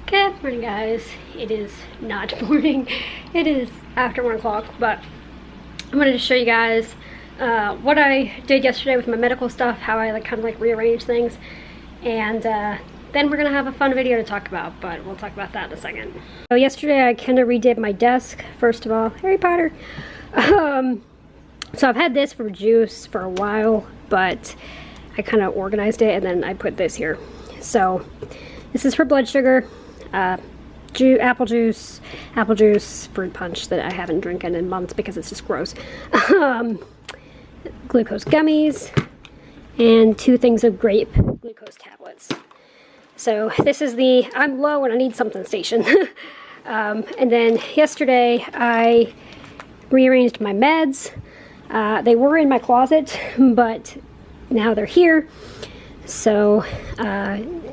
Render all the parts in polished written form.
Good morning, guys. It is not morning. It is after 1 o'clock, but I wanted to show you guys what I did yesterday with my medical stuff, how I kind of rearranged things, and then we're gonna have a fun video to talk about, but we'll talk about that in a second. So yesterday I kind of redid my desk. First of all, Harry Potter. So I've had this for juice for a while, but I kind of organized it and then I put this here. So this is for blood sugar. Apple juice, fruit punch that I haven't drinking in months because it's just gross. Glucose gummies, and 2 things of grape glucose tablets. So this is the I'm low and I need something station. And then yesterday I rearranged my meds. They were in my closet, but now they're here. So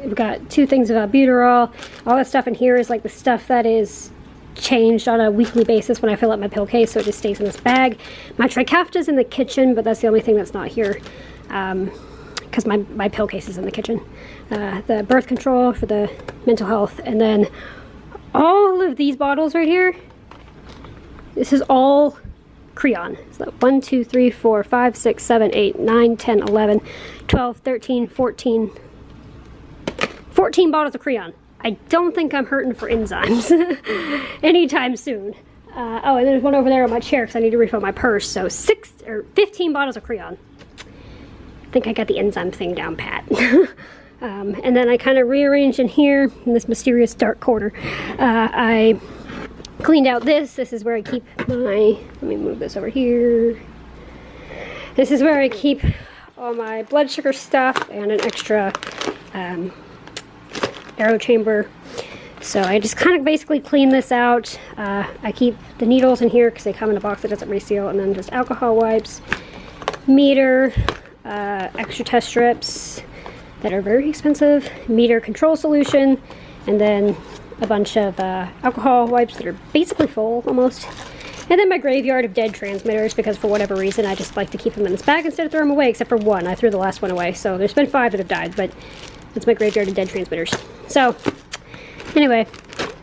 we've got 2 things of albuterol. All that stuff in here is the stuff that is changed on a weekly basis when I fill up my pill case, so it just stays in this bag. My Trikafta's in the kitchen, but that's the only thing that's not here because my pill case is in the kitchen. The birth control for the mental health, and then all of these bottles right here, this is all Creon. So 1, 2, 3, 4, 5, 6, 7, 8, 9, 10, 11, 12, 13, 14 bottles of Creon. I don't think I'm hurting for enzymes anytime soon. Oh, and there's one over there on my chair because I need to refill my purse. So 15 bottles of Creon. I think I got the enzyme thing down pat. And then I kind of rearranged in here in this mysterious dark corner. I cleaned out this. This is where I keep my, let me move this over here. This is where I keep all my blood sugar stuff and an extra aero chamber. So I just kind of basically clean this out. I keep the needles in here because they come in a box that doesn't reseal, and then just alcohol wipes, meter, extra test strips that are very expensive, meter control solution, and then a bunch of alcohol wipes that are basically full almost. And then my graveyard of dead transmitters, because for whatever reason I just like to keep them in this bag instead of throw them away, except for one. I threw the last one away, so there's been 5 that have died, but it's my graveyard of dead transmitters. So anyway,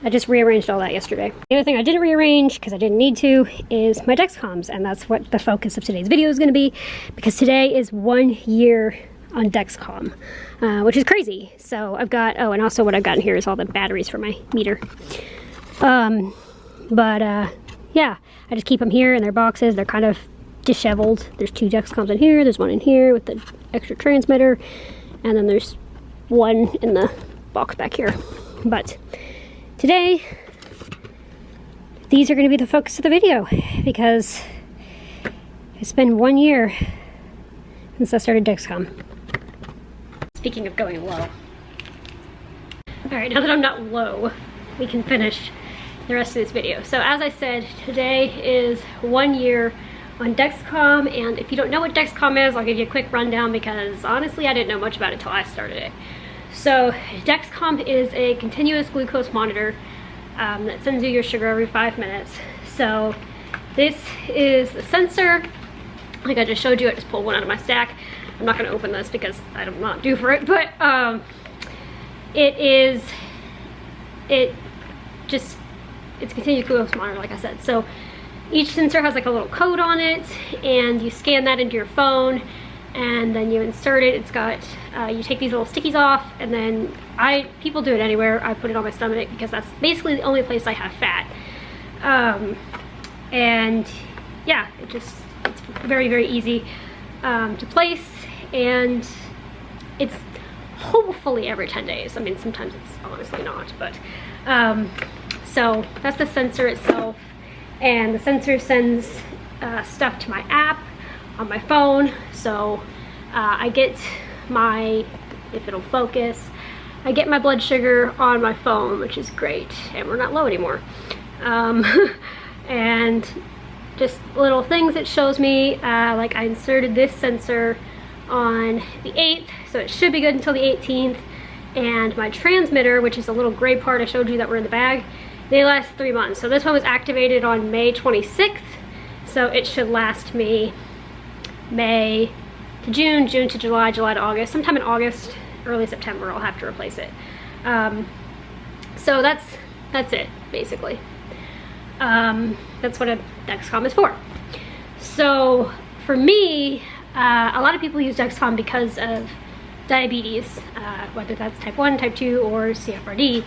I just rearranged all that yesterday. The other thing I didn't rearrange, because I didn't need to, is my Dexcoms, and that's what the focus of today's video is going to be, because today is 1 year on Dexcom, which is crazy. So I've got, oh, and also what I've got in here is all the batteries for my meter. Yeah, I just keep them here in their boxes. They're kind of disheveled. There's 2 Dexcoms in here. There's one in here with the extra transmitter, and then there's one in the box back here. But today, these are going to be the focus of the video because it's been 1 year since I started Dexcom. Speaking of going low. Alright, now that I'm not low, we can finish the rest of this video. So as I said, today is 1 year on Dexcom, and if you don't know what Dexcom is, I'll give you a quick rundown because honestly I didn't know much about it until I started it. So Dexcom is a continuous glucose monitor that sends you your sugar every 5 minutes. So this is the sensor, like I just showed you. I just pulled one out of my stack. I'm not going to open this because I'm not due for it, but it's a continuous glucose monitor, like I said. So each sensor has a little code on it, and you scan that into your phone, and then you insert it. It's got, you take these little stickies off, and then people do it anywhere. I put it on my stomach because that's basically the only place I have fat. And yeah, it's very, very easy to place, and it's hopefully every 10 days. I mean, sometimes it's honestly not, but so that's the sensor itself, and the sensor sends stuff to my app on my phone. So I get my, if it'll focus, I get my blood sugar on my phone, which is great, and we're not low anymore. And just little things it shows me, like I inserted this sensor on the 8th, so it should be good until the 18th. And my transmitter, which is a little gray part I showed you that were in the bag, they last 3 months. So this one was activated on May 26th, so it should last me May to June, June to July, July to August. Sometime in August, early September, I'll have to replace it. So that's it, basically. That's what a Dexcom is for. So for me, a lot of people use Dexcom because of diabetes, whether that's type 1, type 2, or CFRD.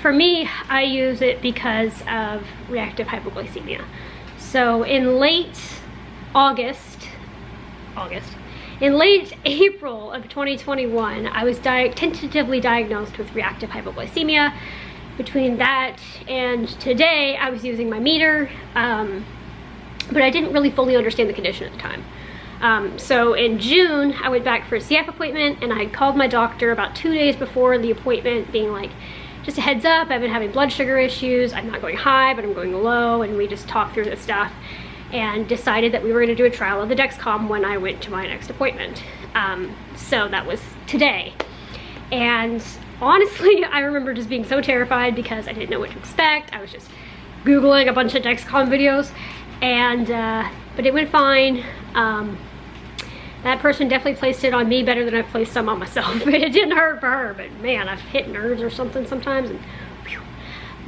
For me, I use it because of reactive hypoglycemia. So in late in late April of 2021, I was tentatively diagnosed with reactive hypoglycemia. Between that and today, I was using my meter, but I didn't really fully understand the condition at the time. So in June, I went back for a CF appointment, and I had called my doctor about 2 days before the appointment, being like, just a heads up, I've been having blood sugar issues. I'm not going high, but I'm going low, and we just talked through this stuff and decided that we were gonna do a trial of the Dexcom when I went to my next appointment. So that was today. And honestly, I remember just being so terrified because I didn't know what to expect. I was just Googling a bunch of Dexcom videos, and but it went fine. That person definitely placed it on me better than I've placed some on myself. It didn't hurt for her, but man, I've hit nerves or something sometimes. And whew.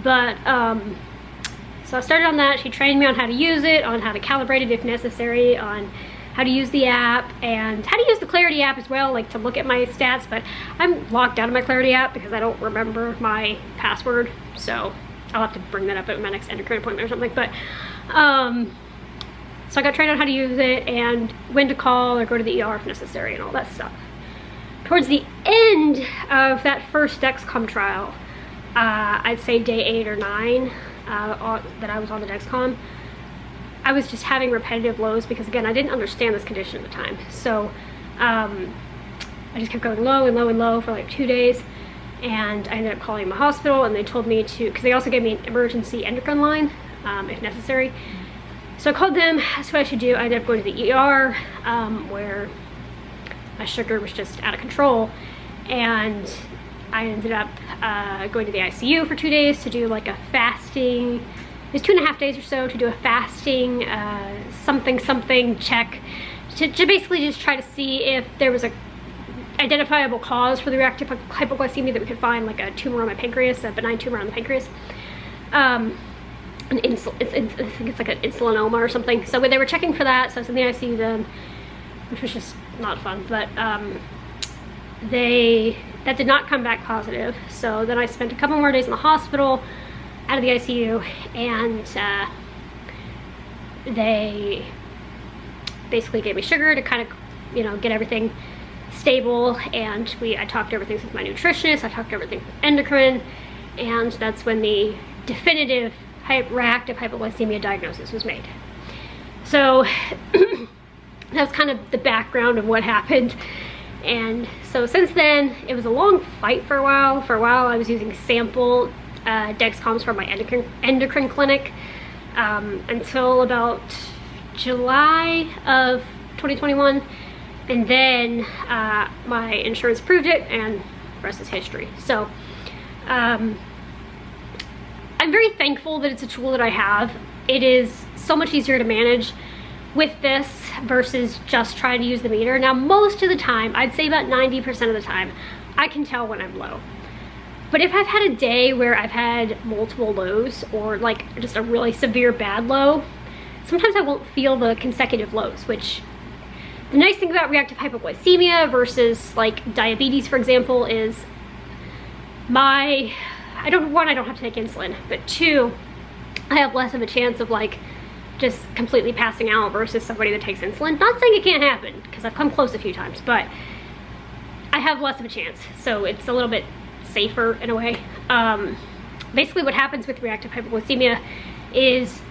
But so I started on that. She trained me on how to use it, on how to calibrate it if necessary, on how to use the app, and how to use the Clarity app as well, like to look at my stats. But I'm locked out of my Clarity app because I don't remember my password, so I'll have to bring that up at my next endocrine appointment or something. But so I got trained on how to use it and when to call or go to the ER if necessary and all that stuff. Towards the end of that first Dexcom trial, I'd say day 8 or 9 that I was on the Dexcom, I was just having repetitive lows because, again, I didn't understand this condition at the time. So I just kept going low and low and low for like 2 days, and I ended up calling my hospital, and they told me to, because they also gave me an emergency endocrine line if necessary. So I called them, that's what I should do. I ended up going to the ER where my sugar was just out of control, and I ended up going to the ICU for 2 days to do like a fasting, it was 2.5 days or so, to do a fasting something check to basically just try to see if there was a identifiable cause for the reactive hypoglycemia that we could find, like a tumor on my pancreas, a benign tumor on the pancreas. I think it's like an insulinoma or something. So they were checking for that, so I was in the ICU then, which was just not fun. But that did not come back positive. So then I spent a couple more days in the hospital, out of the ICU, and they basically gave me sugar to kind of, you know, get everything stable. And I talked everything with my nutritionist, I talked everything with endocrine, and that's when the definitive reactive hypoglycemia diagnosis was made. So that's kind of the background of what happened. And so since then, it was a long fight for a while. For a while, I was using sample Dexcoms from my endocrine clinic until about July of 2021. And then my insurance approved it, and the rest is history. So I'm very thankful that it's a tool that I have. It is so much easier to manage with this versus just trying to use the meter. Now, most of the time, I'd say about 90% of the time, I can tell when I'm low. But if I've had a day where I've had multiple lows, or like just a really severe bad low, sometimes I won't feel the consecutive lows, which the nice thing about reactive hypoglycemia versus like diabetes, for example, is I don't have to take insulin, but 2, I have less of a chance of like just completely passing out versus somebody that takes insulin. Not saying it can't happen, because I've come close a few times, but I have less of a chance, so it's a little bit safer in a way. Basically what happens with reactive hypoglycemia is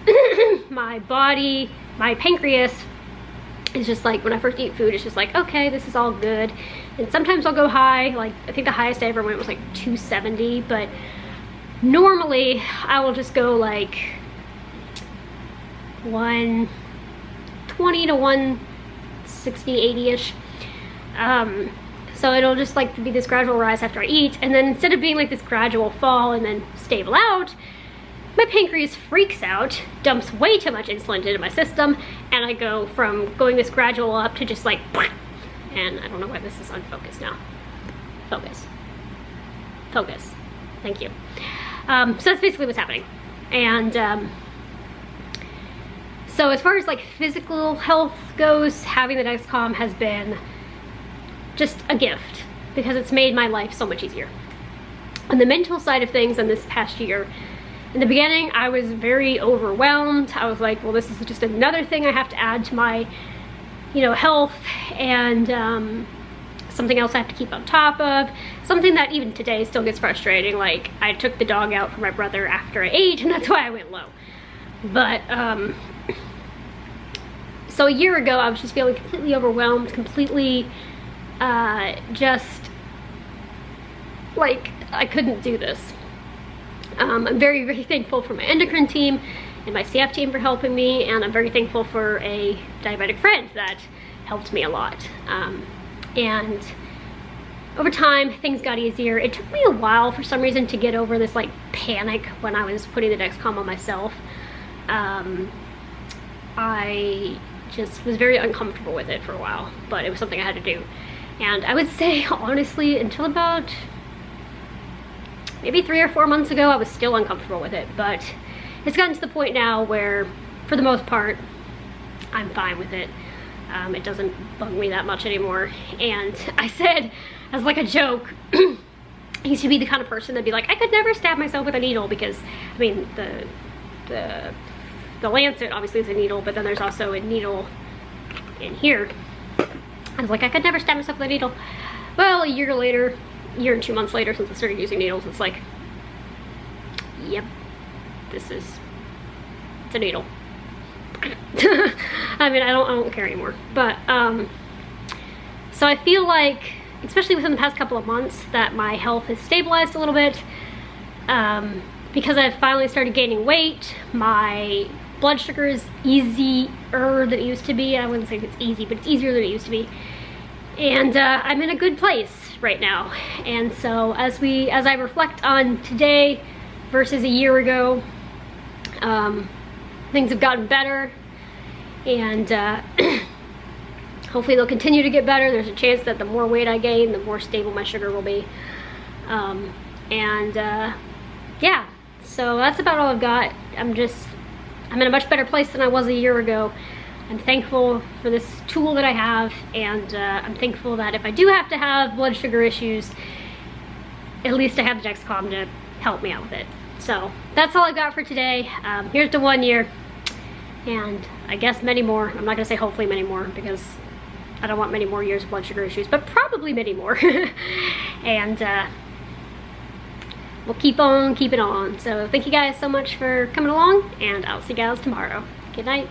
my pancreas is just like, when I first eat food, it's just like, okay, this is all good. And sometimes I'll go high, like I think the highest I ever went was like 270, but normally I will just go like 120 to 160, 80-ish. So it'll just like be this gradual rise after I eat, and then instead of being like this gradual fall and then stable out, my pancreas freaks out, dumps way too much insulin into my system, and I go from going this gradual up to just like, and I don't know why this is unfocused now. Focus. Focus. Thank you. So that's basically what's happening. And so as far as like physical health goes, having the Dexcom has been just a gift because it's made my life so much easier. On the mental side of things in this past year, in the beginning, I was very overwhelmed. I was like, well, this is just another thing I have to add to my, you know, health, and something else I have to keep on top of. Something that even today still gets frustrating. Like, I took the dog out for my brother after I ate, and that's why I went low. But, so a year ago, I was just feeling completely overwhelmed, completely just like I couldn't do this. I'm very, very thankful for my endocrine team and my CF team for helping me, and I'm very thankful for a diabetic friend that helped me a lot. And over time, things got easier. It took me a while for some reason to get over this like panic when I was putting the Dexcom on myself. I just was very uncomfortable with it for a while, but it was something I had to do. And I would say, honestly, until about maybe 3 or 4 months ago, I was still uncomfortable with it, but it's gotten to the point now where, for the most part, I'm fine with it. It doesn't bug me that much anymore. And I said, as like a joke, I used to be the kind of person that'd be like, I could never stab myself with a needle because, I mean, the lancet obviously is a needle, but then there's also a needle in here. I was like, I could never stab myself with a needle. Well, a year later, year and 2 months later, since I started using needles, it's like, yep, it's a needle. I mean, I don't care anymore. But so I feel like, especially within the past couple of months, that my health has stabilized a little bit, because I've finally started gaining weight. My blood sugar is easier than it used to be. I wouldn't say it's easy, but it's easier than it used to be. And I'm in a good place right now. And so as I reflect on today versus a year ago, things have gotten better, and hopefully they'll continue to get better. There's a chance that the more weight I gain, the more stable my sugar will be. Yeah, so that's about all I've got. I'm in a much better place than I was a year ago. I'm thankful for this tool that I have, and I'm thankful that if I do have to have blood sugar issues, at least I have the Dexcom to help me out with it. So that's all I got for today. Here's to 1 year, and I guess many more. I'm not gonna say hopefully many more, because I don't want many more years of blood sugar issues, but probably many more. And we'll keep on keeping on. So thank you guys so much for coming along, and I'll see you guys tomorrow. Good night.